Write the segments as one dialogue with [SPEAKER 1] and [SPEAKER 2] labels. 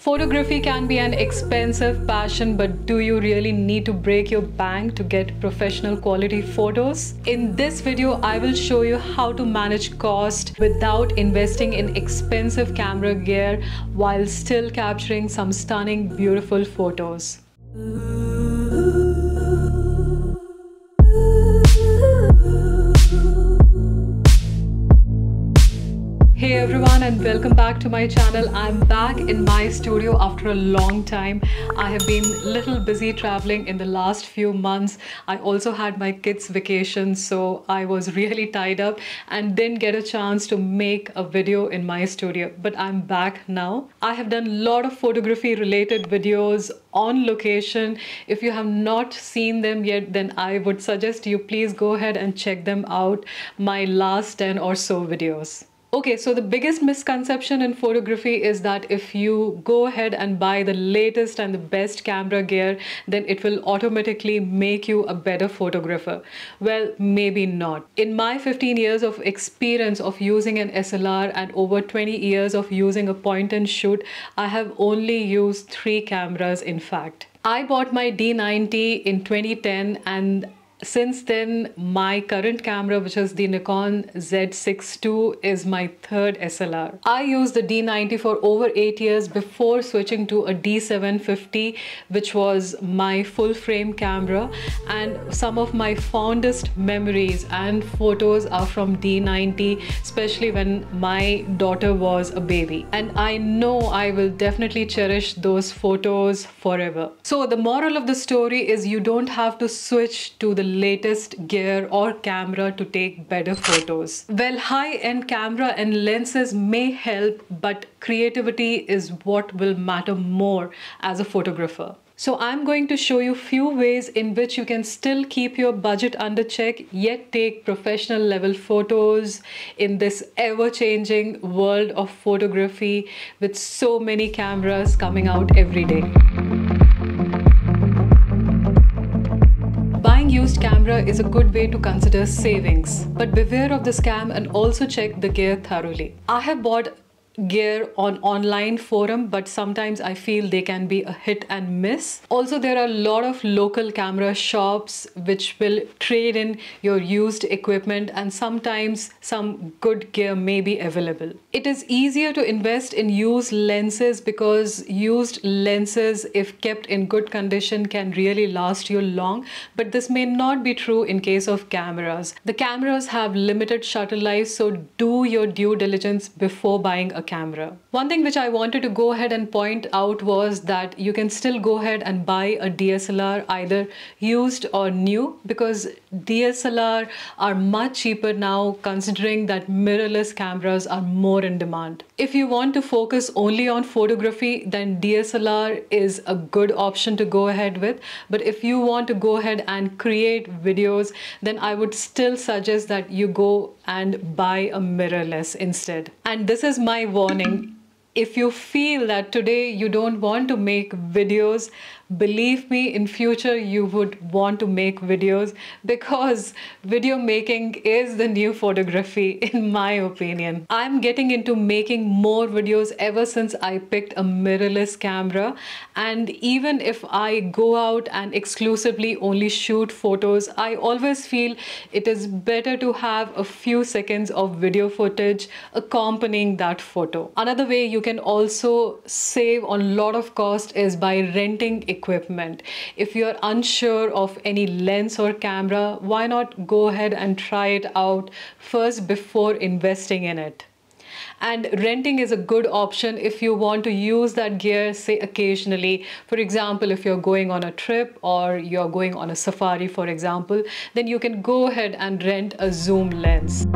[SPEAKER 1] Photography can be an expensive passion, but do you really need to break your bank to get professional quality photos? In this video, I will show you how to manage cost without investing in expensive camera gear while still capturing some stunning, beautiful photos. Hey everyone, and welcome back to my channel. I'm back in my studio after a long time. I have been a little busy traveling in the last few months. I also had my kids' vacation, so I was really tied up and didn't get a chance to make a video in my studio. But I'm back now. I have done a lot of photography related videos on location. If you have not seen them yet, then I would suggest you please go ahead and check them out, my last 10 or so videos. Okay, so the biggest misconception in photography is that if you go ahead and buy the latest and the best camera gear, then it will automatically make you a better photographer. Well, maybe not. In my 15 years of experience of using an SLR and over 20 years of using a point and shoot, I have only used 3 cameras in fact. I bought my D90 in 2010, and since then, my current camera, which is the Nikon Z6 II, is my third SLR. I used the D90 for over 8 years before switching to a D750, which was my full frame camera. And some of my fondest memories and photos are from D90, especially when my daughter was a baby. And I know I will definitely cherish those photos forever. So the moral of the story is you don't have to switch to the latest gear or camera to take better photos. Well, high-end camera and lenses may help, but creativity is what will matter more as a photographer. So I'm going to show you few ways in which you can still keep your budget under check yet take professional level photos in this ever-changing world of photography with so many cameras coming out every day. Buying used camera is a good way to consider savings, but beware of the scam and also check the gear thoroughly. I have bought gear on online forum, but sometimes I feel they can be a hit and miss. Also, there are a lot of local camera shops which will trade in your used equipment, and sometimes some good gear may be available. It is easier to invest in used lenses because used lenses, if kept in good condition, can really last you long, but this may not be true in case of cameras. The cameras have limited shutter life, so do your due diligence before buying a camera. One thing which I wanted to go ahead and point out was that you can still go ahead and buy a DSLR either used or new, because DSLR are much cheaper now considering that mirrorless cameras are more in demand. If you want to focus only on photography, then DSLR is a good option to go ahead with. But if you want to go ahead and create videos, then I would still suggest that you go and buy a mirrorless instead. And this is my warning. If you feel that today you don't want to make videos, believe me, in future you would want to make videos, because video making is the new photography in my opinion. I'm getting into making more videos ever since I picked a mirrorless camera, and even if I go out and exclusively only shoot photos, I always feel it is better to have a few seconds of video footage accompanying that photo. Another way you can also save on a lot of cost is by renting equipment. If you're unsure of any lens or camera, why not go ahead and try it out first before investing in it? And renting is a good option if you want to use that gear, say occasionally. For example, if you're going on a trip or you're going on a safari, for example, then you can go ahead and rent a zoom lens.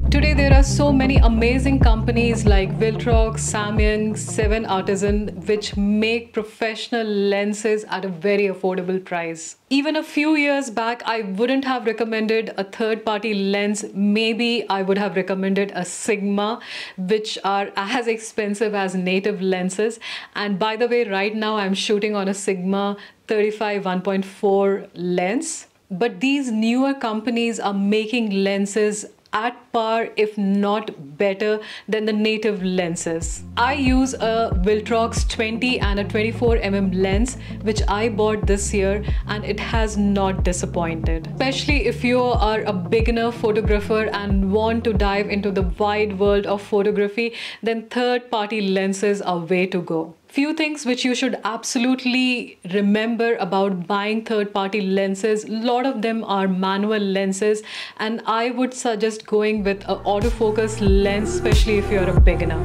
[SPEAKER 1] Today there are so many amazing companies like Viltrox, Samyang, 7 Artisan, which make professional lenses at a very affordable price. Even a few years back, I wouldn't have recommended a third-party lens. Maybe I would have recommended a Sigma, which are as expensive as native lenses. And by the way, right now I'm shooting on a Sigma 35 1.4 lens. But these newer companies are making lenses at par, if not better than the native lenses. I use a Viltrox 20 and a 24mm lens which I bought this year, and it has not disappointed. Especially if you are a beginner photographer and want to dive into the wide world of photography, then third-party lenses are way to go. Few things which you should absolutely remember about buying third-party lenses. A lot of them are manual lenses, and I would suggest going with an autofocus lens, especially if you're a beginner.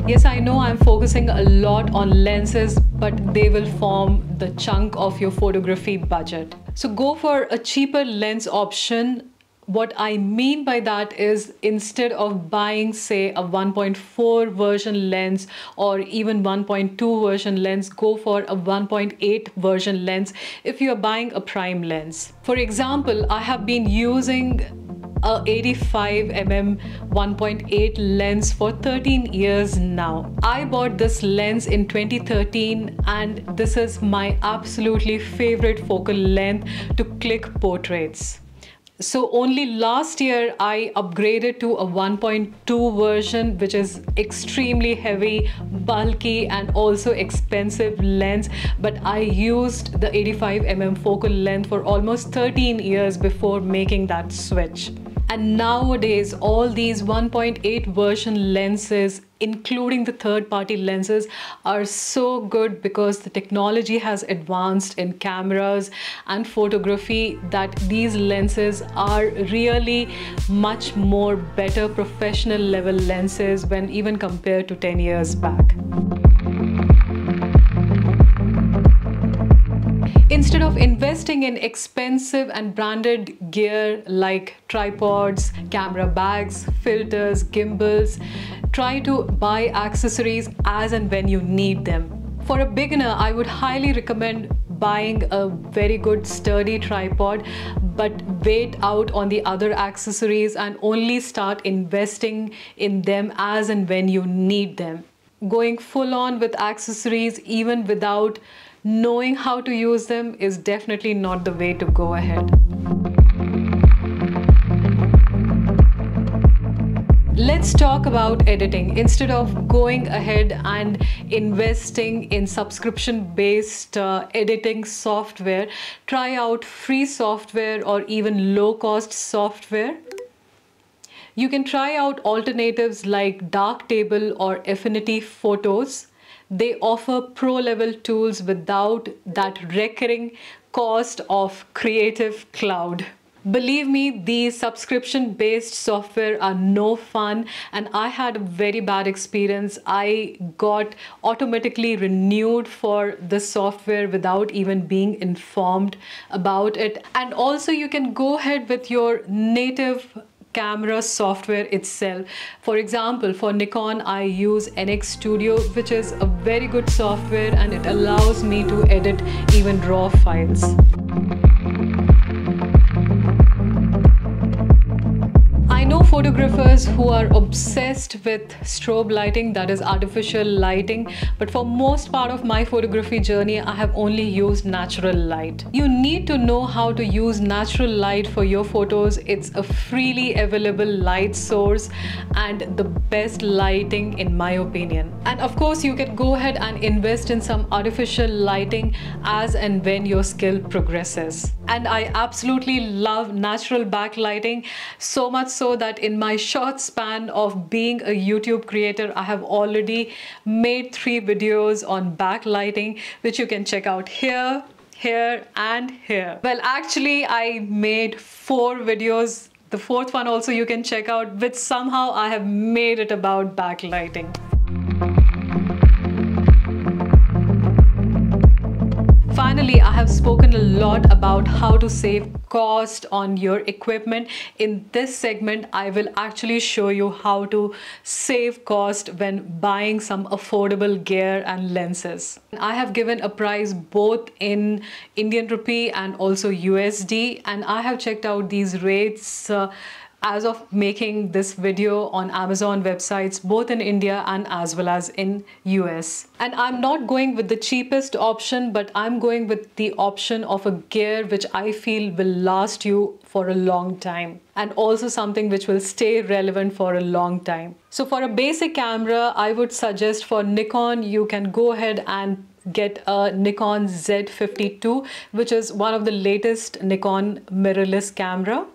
[SPEAKER 1] Yes, I know I'm focusing a lot on lenses, but they will form the chunk of your photography budget. So go for a cheaper lens option. What I mean by that is, instead of buying, say, a 1.4 version lens or even 1.2 version lens, go for a 1.8 version lens if you are buying a prime lens. For example, I have been using a 85mm 1.8 lens for 13 years now. I bought this lens in 2013, and this is my absolutely favorite focal length to click portraits. So only last year I upgraded to a 1.2 version, which is extremely heavy, bulky and also expensive lens, but I used the 85mm focal length for almost 13 years before making that switch. And nowadays, all these 1.8 version lenses, including the third-party lenses, are so good because the technology has advanced in cameras and photography that these lenses are really much more better professional level lenses when even compared to 10 years back. Instead of investing in expensive and branded gear like tripods, camera bags, filters, gimbals, try to buy accessories as and when you need them. For a beginner, I would highly recommend buying a very good sturdy tripod, but wait out on the other accessories and only start investing in them as and when you need them. Going full on with accessories even without knowing how to use them is definitely not the way to go ahead. Let's talk about editing. Instead of going ahead and investing in subscription-based editing software, try out free software or even low-cost software. You can try out alternatives like Darktable or Affinity Photos. They offer pro-level tools without that recurring cost of Creative Cloud. Believe me, these subscription-based software are no fun, and I had a very bad experience. I got automatically renewed for the software without even being informed about it. And also, you can go ahead with your native camera software itself. For example, for Nikon, I use NX Studio, which is a very good software, and it allows me to edit even RAW files. I know photographers who are obsessed with strobe lighting, that is artificial lighting, but for most part of my photography journey, I have only used natural light. You need to know how to use natural light for your photos. It's a freely available light source and the best lighting in my opinion. And of course, you can go ahead and invest in some artificial lighting as and when your skill progresses. And I absolutely love natural backlighting, so much so that in my short span of being a YouTube creator, I have already made 3 videos on backlighting, which you can check out here, here, and here. Well, actually, I made 4 videos. The 4th one also you can check out, which somehow I have made it about backlighting. Finally, I have spoken a lot about how to save cost on your equipment. In this segment, I will actually show you how to save cost when buying some affordable gear and lenses. I have given a price both in Indian rupee and also USD, and I have checked out these rates as of making this video on Amazon websites, both in India and as well as in US. And I'm not going with the cheapest option, but I'm going with the option of a gear which I feel will last you for a long time, and also something which will stay relevant for a long time. So for a basic camera, I would suggest for Nikon, you can go ahead and get a Nikon Z52, which is one of the latest Nikon mirrorless camera.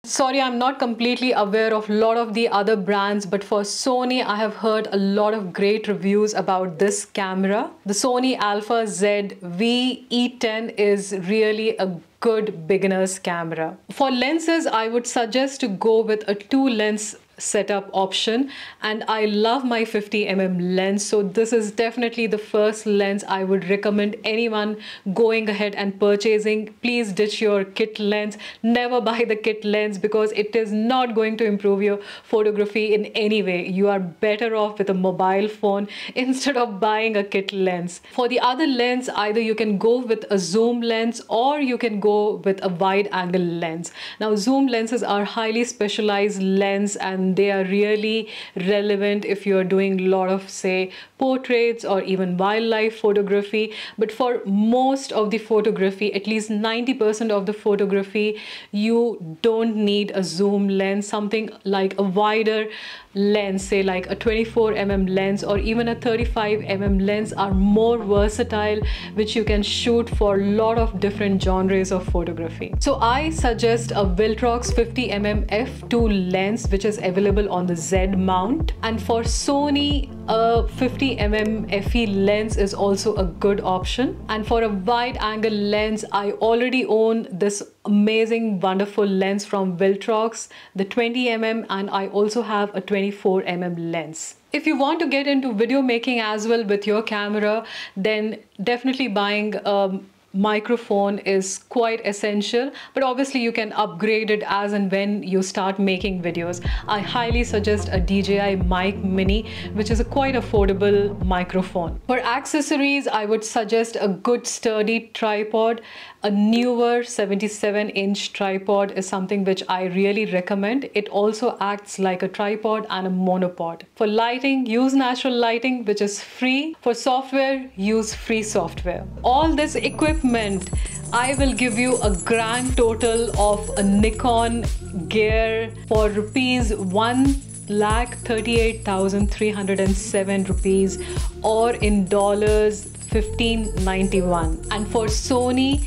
[SPEAKER 1] Sorry, I'm not completely aware of a lot of the other brands, but for Sony, I have heard a lot of great reviews about this camera. The Sony Alpha Z VE10 is really a good beginner's camera. For lenses, I would suggest to go with a 2-lens setup option, and I love my 50mm lens, so this is definitely the first lens I would recommend anyone going ahead and purchasing. Please ditch your kit lens. Never buy the kit lens because it is not going to improve your photography in any way. You are better off with a mobile phone instead of buying a kit lens. For the other lens, either you can go with a zoom lens or you can go with a wide angle lens. Now, zoom lenses are highly specialized lens, and they are really relevant if you're doing a lot of, say, portraits or even wildlife photography. But for most of the photography, at least 90% of the photography, you don't need a zoom lens. Something like a wider lens, say like a 24mm lens or even a 35mm lens, are more versatile, which you can shoot for a lot of different genres of photography. So I suggest a Viltrox 50mm f2 lens, which is available on the Z mount. And for Sony, a 50mm FE lens is also a good option. And for a wide angle lens, I already own this amazing, wonderful lens from Viltrox, the 20mm, and I also have a 24mm lens. If you want to get into video making as well with your camera, then definitely buying a microphone is quite essential, but obviously you can upgrade it as and when you start making videos. I highly suggest a DJI Mic Mini, which is a quite affordable microphone. For accessories, I would suggest a good sturdy tripod. A newer 77-inch tripod is something which I really recommend. It also acts like a tripod and a monopod. For lighting, use natural lighting, which is free. For software, use free software. All this equipment, I will give you a grand total of a Nikon gear for rupees 1,38,307 rupees, or in dollars 1591. And for Sony,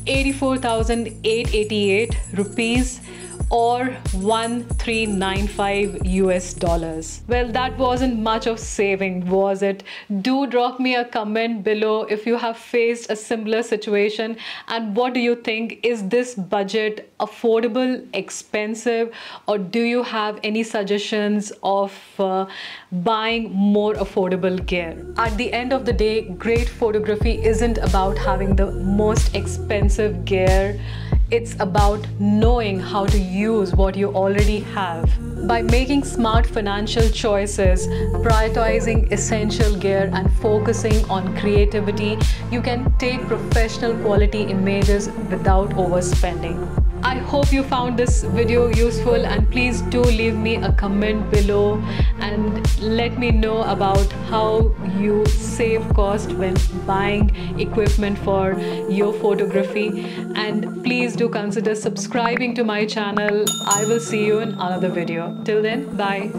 [SPEAKER 1] 84,888 rupees, or 1,395 US dollars. Well, that wasn't much of saving, was it? Do drop me a comment below if you have faced a similar situation, and what do you think? Is this budget affordable, expensive, or do you have any suggestions of buying more affordable gear? At the end of the day, great photography isn't about having the most expensive gear. It's about knowing how to use what you already have. By making smart financial choices, prioritizing essential gear, and focusing on creativity, you can take professional quality images without overspending. I hope you found this video useful, and please do leave me a comment below and let me know about how you save cost when buying equipment for your photography. And please do consider subscribing to my channel. I will see you in another video. Till then, bye.